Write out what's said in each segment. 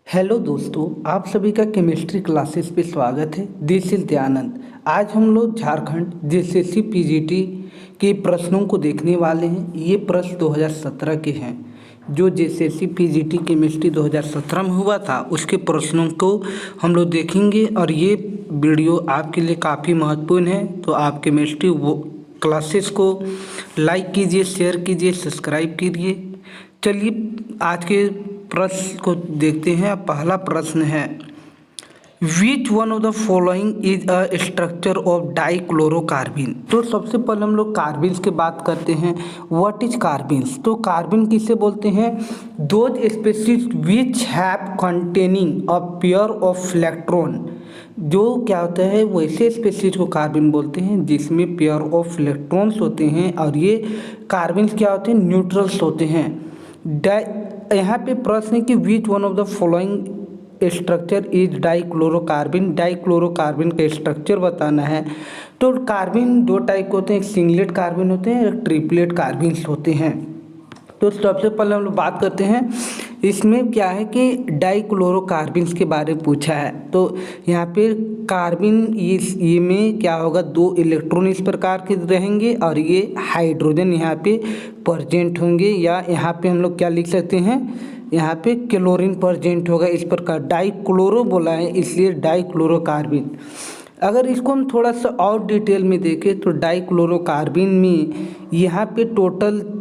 Hello दोस्तों, आप सभी का केमिस्ट्री क्लासेस पे स्वागत है। This is Dayanand. आज हम लोग झारखंड जेएसएससी पीजीटी के प्रश्नों को देखने वाले हैं। ये प्रश्न 2017 के हैं, जो जेएसएससी पीजीटी केमिस्ट्री 2017 में हुआ था, उसके प्रश्नों को हम लोग देखेंगे। और ये वीडियो आपके लिए काफ़ी महत्वपूर्ण है, तो आप केमिस्ट्री वो क्लासेस को लाइक कीजिए, शेयर कीजिए, सब्सक्राइब कीजिए। चलिए आज के प्रश्न को देखते हैं। पहला प्रश्न है, which one of the following is a structure of dichlorocarbene. तो सबसे पहले हम लोग कार्बिन्स की बात करते हैं। What is carbenes? तो कार्बिन किसे बोलते हैं? Those species which have containing a pair of electron. जो क्या होता है, वैसे स्पीशीज को कार्बिन बोलते हैं जिसमें पेयर ऑफ इलेक्ट्रॉन्स होते हैं। और ये कार्बिन्स क्या होते हैं? न्यूट्रल्स होते हैं। यहाँ पे प्रश्न है कि which one of the following structure is dichlorocarbene. Dichlorocarbene का स्ट्रक्चर बताना है। तो कार्बिन दो टाइप होते हैं, एक सिंगलेट कार्बिन होते हैं, एक ट्रिपलेट कार्बिन्स होते हैं। तो सबसे पहले हम लोग बात करते हैं, इसमें क्या है कि डाइक्लोरोकार्बिन्स के बारे में पूछा है। तो यहाँ पे कार्बिन ये में क्या होगा, दो इलेक्ट्रॉन इस प्रकार के रहेंगे और ये हाइड्रोजन यहाँ पे प्रेजेंट होंगे। या यहाँ पे हम लोग क्या लिख सकते हैं, यहाँ पे क्लोरीन प्रेजेंट होगा। इस प्रकार डाइक्लोरो बोला है, इसलिए डाइक्लोरोकार्बिन। अगर इसको हम थोड़ा सा और डिटेल में देखें तो डाइक्लोरोकार्बिन में यहाँ पे टोटल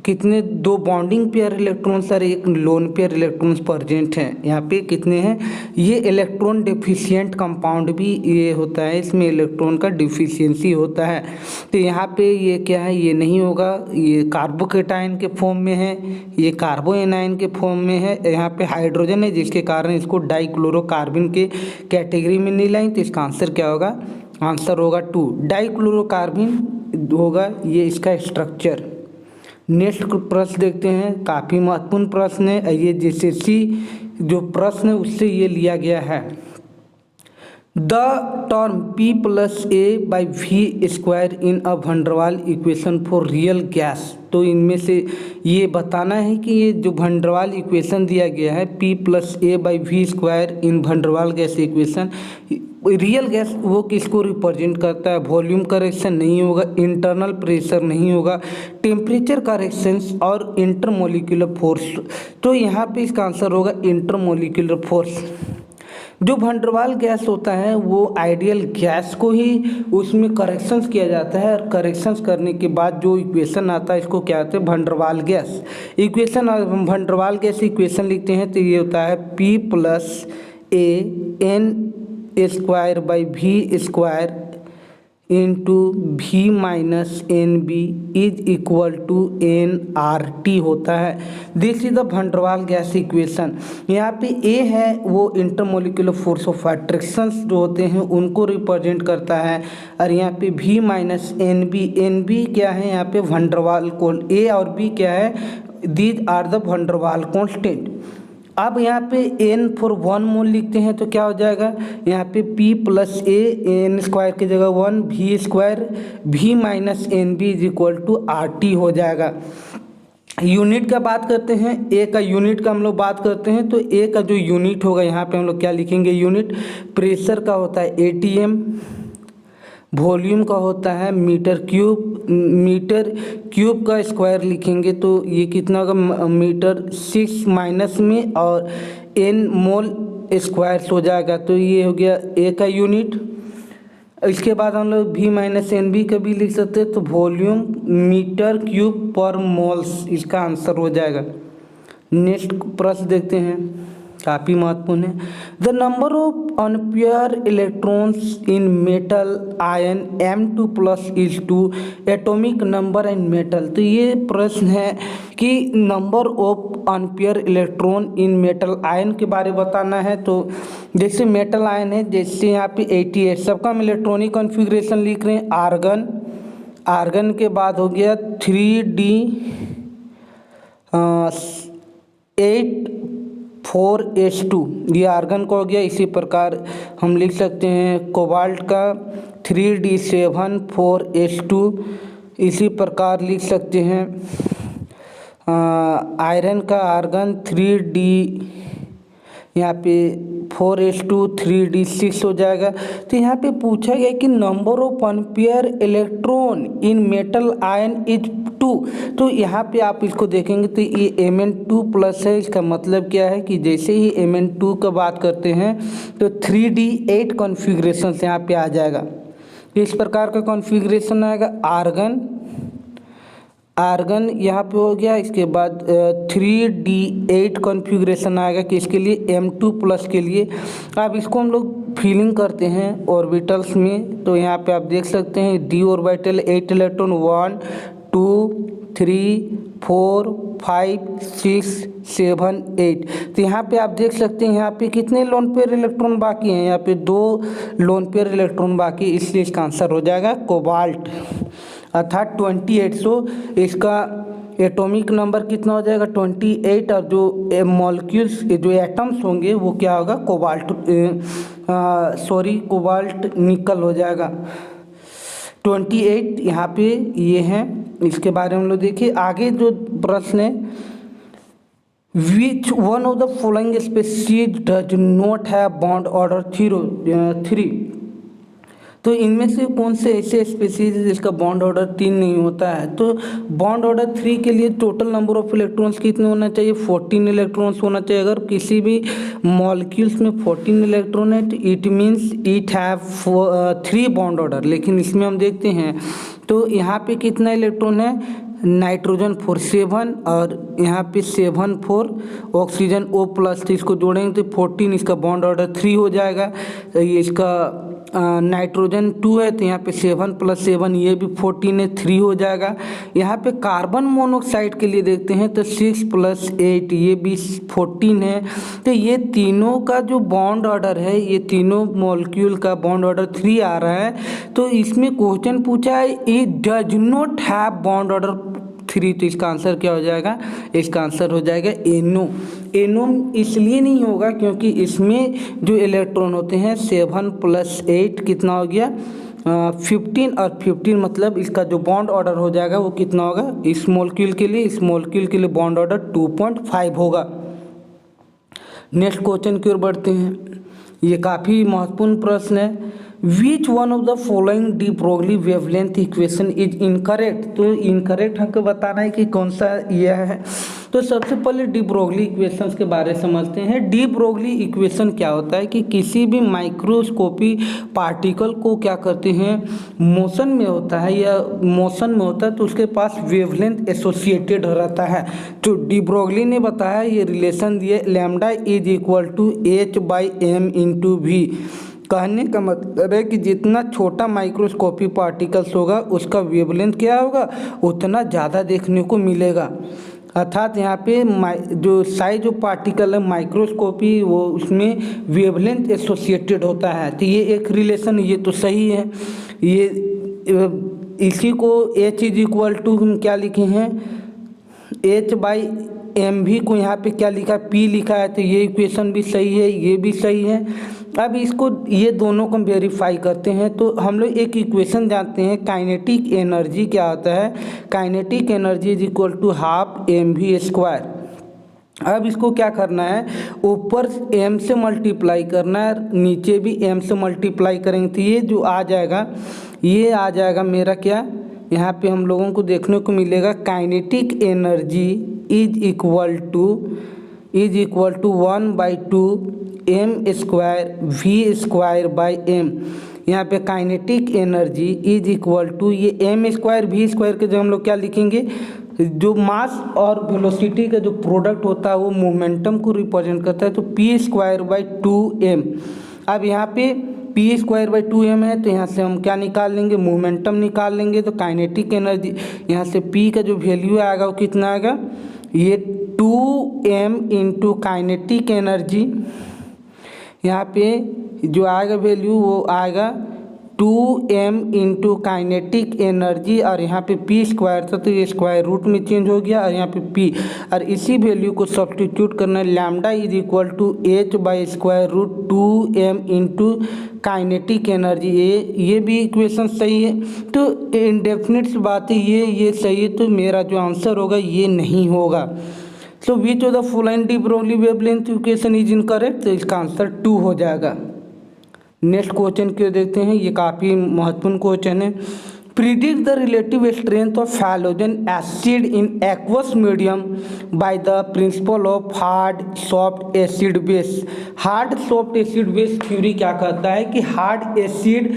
कितने, दो बॉन्डिंग पेयर इलेक्ट्रॉन्स और एक लोन पेयर इलेक्ट्रॉन्स प्रेजेंट हैं। यहाँ पे कितने हैं? ये इलेक्ट्रॉन डिफिशिएंट कंपाउंड भी ये होता है, इसमें इलेक्ट्रॉन का डिफिशियंसी होता है। तो यहाँ पे ये क्या है, ये नहीं होगा, ये कार्बोकेटाइन के फॉर्म में है, ये कार्बोएनाइन के फॉर्म में है। यहाँ पे हाइड्रोजन है, जिसके कारण इसको डाइक्लोरोकार्बिन के कैटेगरी में नहीं लाएं। तो इसका आंसर क्या होगा? आंसर होगा 2, डाइक्लोरोकार्बिन होगा ये इसका स्ट्रक्चर। नेक्स्ट प्रश्न देखते हैं, काफ़ी महत्वपूर्ण प्रश्न है ये, जेएसएससी जो प्रश्न है उससे ये लिया गया है। The term P + A/V² in a van der Waals equation for real gas. तो इनमें से ये बताना है कि ये जो वैन डर वाल इक्वेशन दिया गया है P + A/V² इन वैन डर वाल गैस इक्वेशन, रियल गैस वो किसको रिप्रेजेंट करता है? वॉल्यूम करेक्शन नहीं होगा, इंटरनल प्रेशर नहीं होगा, टेम्परेचर करेक्शंस और इंटरमोलिकुलर फोर्स। तो यहाँ पे इसका आंसर होगा इंटरमोलिकुलर फोर्स। जो वैन डर वाल गैस होता है वो आइडियल गैस को ही उसमें करेक्शंस किया जाता है, और करेक्शंस करने के बाद जो इक्वेशन आता है इसको क्या कहते हैं? वैन डर वाल गैस इक्वेशन। वैन डर वाल गैस इक्वेशन लिखते हैं तो ये होता है P + A/N² into V - NB is equal to nRT होता है। This is the van der वाल गैस इक्वेशन। यहाँ पे A है वो इंटरमोलिकुलर फोर्स ऑफ अट्रैक्शंस जो होते हैं उनको रिप्रेजेंट करता है, और यहाँ पे V - NB क्या है? यहाँ पे वैन डर वाल कोण। A और B क्या है? These are the van der वाल कांस्टेंट। अब यहाँ पे N फॉर 1 मोल लिखते हैं तो क्या हो जाएगा? यहाँ पे P + A N² की जगह 1 V² V - NB is equal to RT हो जाएगा। यूनिट का बात करते हैं, A का यूनिट का हम लोग बात करते हैं। तो A का जो यूनिट होगा यहाँ पे हम लोग क्या लिखेंगे? यूनिट प्रेशर का होता है ATM, वॉल्यूम का होता है मीटर क्यूब का स्क्वायर लिखेंगे तो ये कितना होगा? मीटर 6 माइनस में और N मोल स्क्वायर हो जाएगा। तो ये हो गया A का यूनिट। इसके बाद हम लोग V - NB का भी लिख सकते हैं, तो वॉल्यूम मीटर क्यूब पर मोल्स, इसका आंसर हो जाएगा। नेक्स्ट प्रश्न देखते हैं, काफ़ी महत्वपूर्ण है। The number of unpair electrons in metal ion M2+ is 2 atomic number in metal. तो ये प्रश्न है कि number of unpaired electron in metal ion के बारे में बताना है। तो जैसे मेटल आयन है, जैसे यहाँ पे 88, सबका हम इलेक्ट्रॉनिक कॉन्फ़िगरेशन लिख रहे हैं। आर्गन के बाद हो गया 3D 8 4s2, ये आर्गन का हो गया। इसी प्रकार हम लिख सकते हैं कोबाल्ट का 3D7 4s2, इसी प्रकार लिख सकते हैं आयरन का आर्गन 3D यहाँ पे 4s2 3d6 हो जाएगा। तो यहाँ पे पूछा गया कि number of unpaired electron in metal ion is 2। तो यहाँ पे आप इसको देखेंगे तो ये Mn2 प्लस है। इसका मतलब क्या है कि जैसे ही Mn2 का बात करते हैं तो 3d8 कॉन्फ़िगरेशन यहाँ पे आ जाएगा। इस प्रकार का कॉन्फ़िगरेशन आएगा। आर्गन यहाँ पे हो गया। इसके बाद 3d8 कॉन्फ़िगरेशन आएगा कि इसके लिए M2 प्लस के लिए। अब इसको हम लोग फिलिंग करते हैं ऑर्बिटल्स में। तो यहाँ पे आप देख सकते हैं d ऑर्बिटल 8 इलेक्ट्रॉन 1 2 3 4 5 6 7 8। तो यहाँ पे आप देख सकते हैं यहाँ पे कितने लोन पेयर इलेक्ट्रॉन बाकी हैं। यहाँ पे 2 लोन पेयर इलेक्ट्रॉन बाकी, इसलिए इसका आंसर हो जाएगा कोबाल्ट अर्थात 28। सो इसका एटॉमिक नंबर कितना हो जाएगा 28, और जो मॉलिक्यूल्स जो एटम्स होंगे वो क्या होगा कोबाल्ट निकल हो जाएगा। 28 यहाँ पे ये हैं। इसके बारे में हम लोग देखिए। आगे जो प्रश्न है, which one of the following species does not have bond order 3। तो इनमें से कौन से ऐसे स्पीशीज जिसका बॉन्ड ऑर्डर 3 नहीं होता है। तो बॉन्ड ऑर्डर 3 के लिए टोटल नंबर ऑफ इलेक्ट्रॉन्स कितने होना चाहिए 14 इलेक्ट्रॉन्स होना चाहिए। अगर किसी भी मॉलिक्यूल्स में 14 इलेक्ट्रॉन है तो it means it have 3 bond order. लेकिन इसमें हम देखते हैं तो यहाँ पे कितना इलेक्ट्रॉन है, नाइट्रोजन 4 7 और यहाँ पे 7 4 ऑक्सीजन O+। तो इसको जोड़ेंगे तो 14, इसका बॉन्ड ऑर्डर 3 हो जाएगा। ये इसका नाइट्रोजन 2 है तो यहाँ पे 7 + 7 ये भी 14 है, 3 हो जाएगा। यहाँ पे कार्बन मोनोऑक्साइड के लिए देखते हैं तो 6 + 8 ये भी 14 है। तो ये तीनों का जो बॉन्ड ऑर्डर है, ये तीनों मॉलिक्यूल का बॉन्ड ऑर्डर 3 आ रहा है। तो इसमें क्वेश्चन पूछा है it does not have bond order 3। तो इसका आंसर क्या हो जाएगा, इसका आंसर हो जाएगा NO। NO इसलिए नहीं होगा क्योंकि इसमें जो इलेक्ट्रॉन होते हैं 7 + 8 कितना हो गया 15, और 15 मतलब इसका जो बॉन्ड ऑर्डर हो जाएगा वो कितना होगा इस मॉलिक्यूल के लिए बॉन्ड ऑर्डर 2.5 होगा। नेक्स्ट क्वेश्चन की ओर बढ़ते हैं। ये काफ़ी महत्वपूर्ण प्रश्न है। Which one of the following de Broglie wavelength equation is incorrect. तो इनकरेक्ट हमको बताना है कि कौन सा यह है। तो सबसे पहले डी ब्रोगली इक्वेशंस के बारे में समझते हैं। डी ब्रोगली इक्वेशन क्या होता है कि किसी भी माइक्रोस्कोपी पार्टिकल को क्या करते हैं, मोशन में होता है तो उसके पास वेवलेंथ एसोसिएटेड रहता है। तो डी ब्रोगली ने बताया, ये रिलेशन दिए lambda is equal to H/m × V। कहने का मतलब है कि जितना छोटा माइक्रोस्कोपी पार्टिकल्स होगा उसका वेवलेंथ क्या होगा, उतना ज़्यादा देखने को मिलेगा। अर्थात यहाँ पे जो साइज ऑफ पार्टिकल है माइक्रोस्कोपी, वो उसमें वेवलेंथ एसोसिएटेड होता है। तो ये एक रिलेशन, ये तो सही है। ये इसी को H इज इक्वल टू हम क्या लिखे हैं H/mv को यहाँ पे क्या लिखा है P लिखा है। तो ये इक्वेशन भी सही है, ये भी सही है। अब इसको ये दोनों को वेरीफाई करते हैं। तो हम लोग एक इक्वेशन जानते हैं, काइनेटिक एनर्जी क्या होता है, kinetic energy is equal to ½ mv²। अब इसको क्या करना है, ऊपर m से मल्टीप्लाई करना है, नीचे भी m से मल्टीप्लाई करेंगे। तो ये जो आ जाएगा, ये आ जाएगा मेरा क्या, यहाँ पे हम लोगों को देखने को मिलेगा kinetic energy is equal to 1/2 m²v²/m। यहाँ पे kinetic energy is equal to ये m² v² के जो हम लोग क्या लिखेंगे, जो मास और वेलोसिटी का जो प्रोडक्ट होता है वो मोमेंटम को रिप्रेजेंट करता है। तो p²/2m। अब यहाँ पे p²/2m है तो यहाँ से हम क्या निकाल लेंगे, मोमेंटम निकाल लेंगे। तो काइनेटिक एनर्जी यहाँ से p का जो वैल्यू आएगा वो कितना आएगा, ये 2m × काइनेटिक एनर्जी, यहाँ पे जो आएगा वैल्यू वो आएगा 2m × काइनेटिक एनर्जी, और यहाँ पे p² था तो ये स्क्वायर रूट में चेंज हो गया, और यहाँ पे p, और इसी वैल्यू को सब्स्टिट्यूट करना है lambda is equal to H/√2m × kinetic energy. ये भी इक्वेशन सही है। तो इनडेफिनिट बात है, ये सही है। तो मेरा जो आंसर होगा ये नहीं होगा। So which of the following de Broglie wavelength equation is incorrect, तो इसका आंसर 2 हो जाएगा। नेक्स्ट क्वेश्चन क्यों देखते हैं, ये काफ़ी महत्वपूर्ण क्वेश्चन है। Predict the relative strength of halogen acid in aqueous medium by the principle of hard soft acid base. Hard soft acid base theory क्या कहता है कि hard acid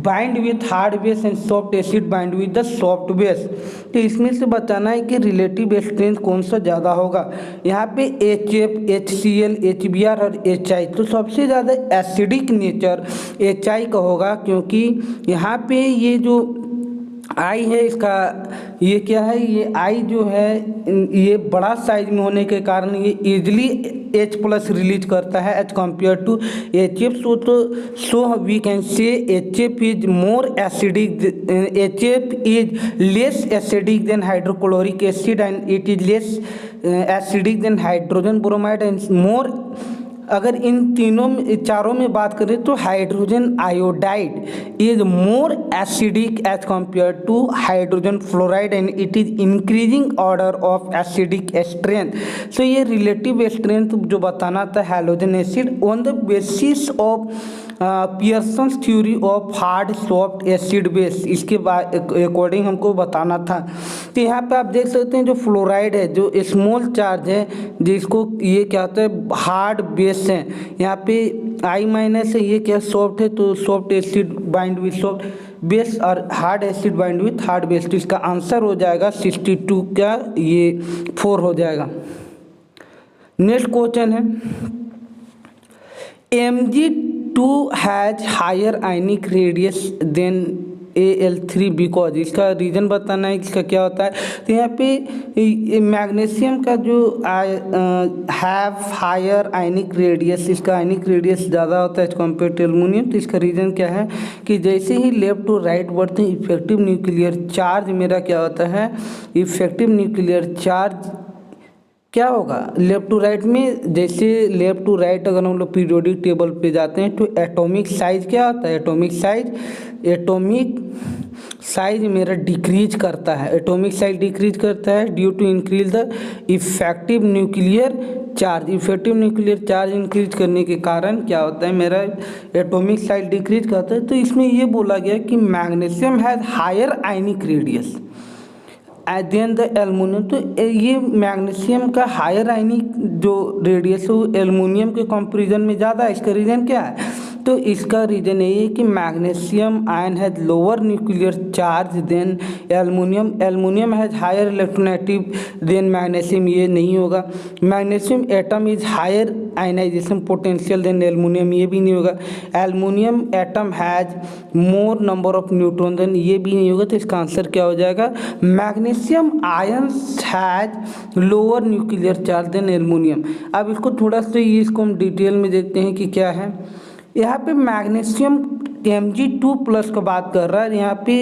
bind with hard base and soft acid bind with the soft base. तो इसमें से बताना है कि रिलेटिव स्ट्रेंथ कौन सा ज़्यादा होगा। यहाँ पे HF, HCl, HBr और HI, तो सबसे ज़्यादा एसिडिक नेचर HI का होगा, क्योंकि यहाँ पे ये जो आई है इसका ये क्या है, ये आई जो है ये बड़ा साइज में होने के कारण ये इजली H+ रिलीज करता है as compare to HF। So we can say HF is more acidic, HF is less acidic than hydrochloric acid and it is less acidic than hydrogen bromide and more. अगर इन तीनों में चारों में बात करें तो hydrogen iodide is more acidic as compare to hydrogen fluoride and it is increasing order of acidic strength. So ये रिलेटिव स्ट्रेंथ जो बताना था halogen acid on the basis of Pearson's theory of hard soft acid base, इसके according हमको बताना था। तो यहाँ पे आप देख सकते हैं जो फ्लोराइड है जो स्मॉल चार्ज है जिसको ये क्या होता है हार्ड बेस है, यहाँ पे I- है, ये क्या सॉफ्ट है तो soft acid bind with soft base और hard acid bind with hard base. तो इसका आंसर हो जाएगा 62 का ये 4 हो जाएगा। नेक्स्ट क्वेश्चन है Mg2 has higher ionic radius than Al3 because, इसका रीज़न बताना है इसका क्या होता है। तो यहाँ पे मैग्नीशियम का जो हैव हायर आयनिक रेडियस, इसका आयनिक रेडियस ज़्यादा होता है एज कम्पेयर टू एल्युमिनियम। तो इसका रीज़न क्या है कि जैसे ही लेफ्ट टू राइट बढ़ते हैं इफेक्टिव न्यूक्लियर चार्ज मेरा क्या होता है, इफेक्टिव न्यूक्लियर चार्ज क्या होगा लेफ्ट टू राइट में। जैसे लेफ्ट टू राइट अगर हम लोग पीरियोडिक टेबल पे जाते हैं तो एटॉमिक साइज क्या होता है, एटॉमिक साइज मेरा डिक्रीज करता है, एटॉमिक साइज डिक्रीज करता है due to increase the effective nuclear charge. Effective nuclear charge increase करने के कारण क्या होता है मेरा एटॉमिक साइज डिक्रीज करता है। तो इसमें ये बोला गया कि magnesium has higher ionic radius than the aluminium. तो ये मैग्नीशियम का हायर आयनिक जो रेडियस है वो एल्युमिनियम के कंपैरिजन में ज़्यादा है। इसका रीज़न क्या है, तो इसका रीज़न ये है कि magnesium ion has lower nuclear charge than aluminium, aluminium has higher electronegative than magnesium, ये नहीं होगा। Magnesium atom is higher ionisation potential than aluminium, ये भी नहीं होगा। Aluminium atom has more number of neutron than, ये भी नहीं होगा। तो इसका आंसर क्या हो जाएगा, magnesium ions has lower nuclear charge than aluminium. अब इसको थोड़ा सा इसको हम डिटेल में देखते हैं कि क्या है। यहाँ पे मैग्नीशियम Mg2+ का बात कर रहा है, यहाँ पे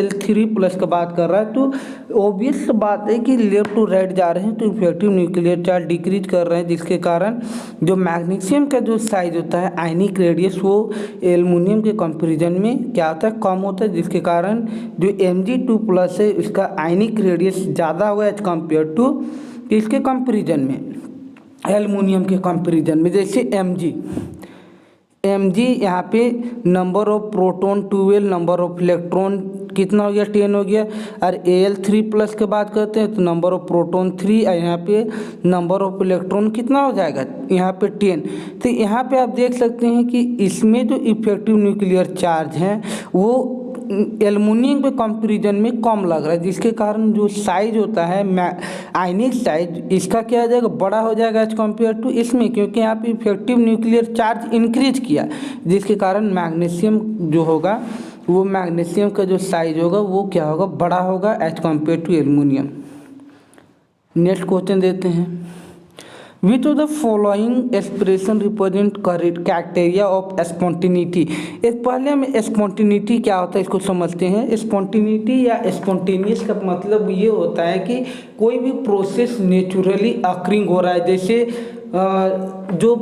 Al3+ का बात कर रहा है। तो ऑब्वियस बात है कि लेफ्ट टू राइट जा रहे हैं तो इफेक्टिव न्यूक्लियर चार्ज डिक्रीज कर रहे हैं, जिसके कारण जो मैग्नीशियम का जो साइज होता है आयनिक रेडियस वो एल्युमिनियम के कंपैरिजन में क्या होता है कम होता है, जिसके कारण जो Mg2+ है उसका आयनिक रेडियस ज़्यादा हुआ एज कम्पेयर टू इसके कंपैरिजन में एल्युमिनियम के कंपैरिजन में। जैसे Mg यहाँ पे number of proton 12, number of electron कितना हो गया 10 हो गया। और Al3+ के बात करते हैं तो नंबर ऑफ प्रोटॉन 3 और यहाँ पे नंबर ऑफ इलेक्ट्रॉन कितना हो जाएगा यहाँ पे 10। तो यहाँ पे आप देख सकते हैं कि इसमें जो इफेक्टिव न्यूक्लियर चार्ज है वो एल्युमिनियम के कंपैरिजन में कम लग रहा है, जिसके कारण जो साइज होता है आयनिक साइज इसका क्या हो जाएगा बड़ा हो जाएगा एज कम्पेयर टू इसमें, क्योंकि यहाँ पे इफेक्टिव न्यूक्लियर चार्ज इंक्रीज किया, जिसके कारण मैग्नीशियम जो होगा वो मैग्नीशियम का जो साइज होगा वो क्या होगा बड़ा होगा as compare to aluminium. Next question देते हैं, which of the following expression represent criteria of spontaneity. एक पहले हम स्पॉन्टेनिटी क्या होता है इसको समझते हैं। स्पॉन्टेनिटी या स्पॉन्टेनियस का मतलब ये होता है कि कोई भी प्रोसेस नेचुरली अक्रिंग हो रहा है। जैसे जो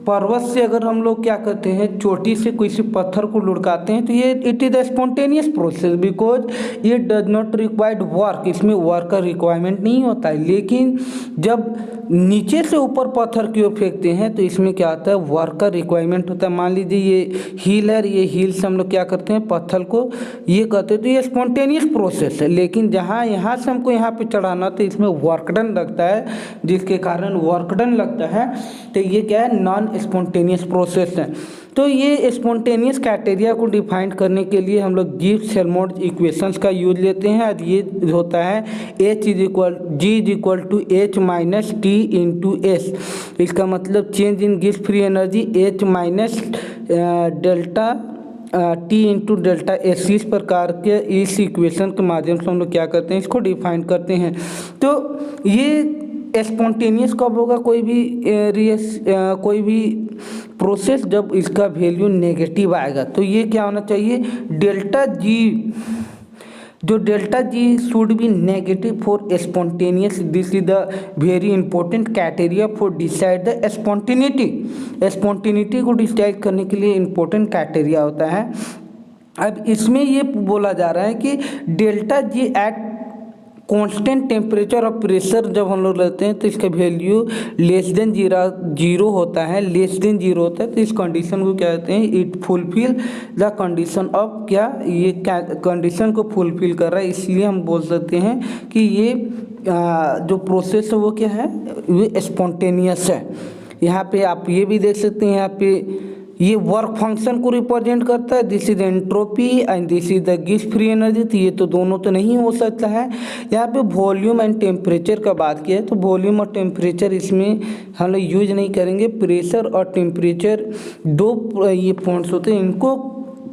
पर्वत से अगर हम लोग क्या करते हैं चोटी से किसी पत्थर को लुढ़काते हैं तो ये it is a spontaneous process because ये डज नॉट रिक्वायर्ड वर्क, इसमें वर्क का रिक्वायरमेंट नहीं होता है। लेकिन जब नीचे से ऊपर पत्थर की ओर फेंकते हैं तो इसमें क्या होता है, वर्क का रिक्वायरमेंट होता है। मान लीजिए ये हील है, ये हील से हम लोग क्या करते हैं, पत्थर को ये कहते हैं, तो ये स्पॉन्टेनियस प्रोसेस है। लेकिन जहाँ यहाँ से हमको यहाँ पे चढ़ाना तो इसमें वर्क डन लगता है, जिसके कारण वर्क डन लगता है, तो ये क्या है, नॉन स्पॉन्टेनियस प्रोसेस है। तो ये स्पॉन्टेनियस क्राइटेरिया को डिफाइन करने के लिए हम लोग गिब्स-हेल्महोल्ट्ज़ इक्वेशंस का यूज लेते हैं, और ये होता है G=H - T × S। इसका मतलब change in Gibbs free energy H minus delta T × delta S। इस प्रकार के इस इक्वेशन के माध्यम से हम लोग क्या करते हैं, इसको डिफाइन करते हैं। तो ये स्पॉन्टेनियस कब होगा, कोई भी प्रोसेस जब इसका वैल्यू नेगेटिव आएगा। तो ये क्या होना चाहिए, delta G should be negative for spontaneous. This is the very important criteria for decide the spontaneity. Spontaneity को डिसाइड करने के लिए इंपॉर्टेंट क्राइटेरिया होता है। अब इसमें ये बोला जा रहा है कि delta G at constant temperature और प्रेशर जब हम लोग लेते हैं तो इसका वैल्यू लेस देन जीरो होता है, तो इस कंडीशन को क्या कहते हैं, it fulfil the condition of, क्या ये कंडीशन को फुलफिल कर रहा है। इसलिए हम बोल सकते हैं कि ये जो प्रोसेस है वो क्या है, वो स्पॉन्टेनियस है। यहाँ पे आप ये भी देख सकते हैं, यहाँ पे ये वर्क फंक्शन को रिप्रेजेंट करता है, this is entropy and this is the Gibbs free energy. तो ये तो दोनों तो नहीं हो सकता है। यहाँ पे वॉल्यूम एंड टेम्परेचर का बात किया है, तो वॉल्यूम और टेम्परेचर इसमें हम लोग यूज नहीं करेंगे। प्रेशर और टेम्परेचर दो ये पॉइंट्स होते हैं, इनको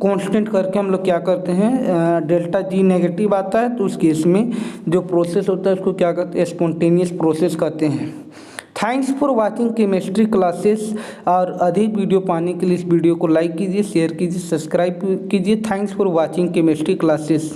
कांस्टेंट करके हम लोग क्या करते हैं, डेल्टा जी नेगेटिव आता है तो उस केस में जो प्रोसेस होता है उसको क्या कहते हैं, स्पॉन्टेनियस प्रोसेस कहते हैं। Thanks for watching chemistry classes. और अधिक वीडियो पाने के लिए इस वीडियो को लाइक कीजिए, शेयर कीजिए, सब्सक्राइब कीजिए। Thanks for watching chemistry classes.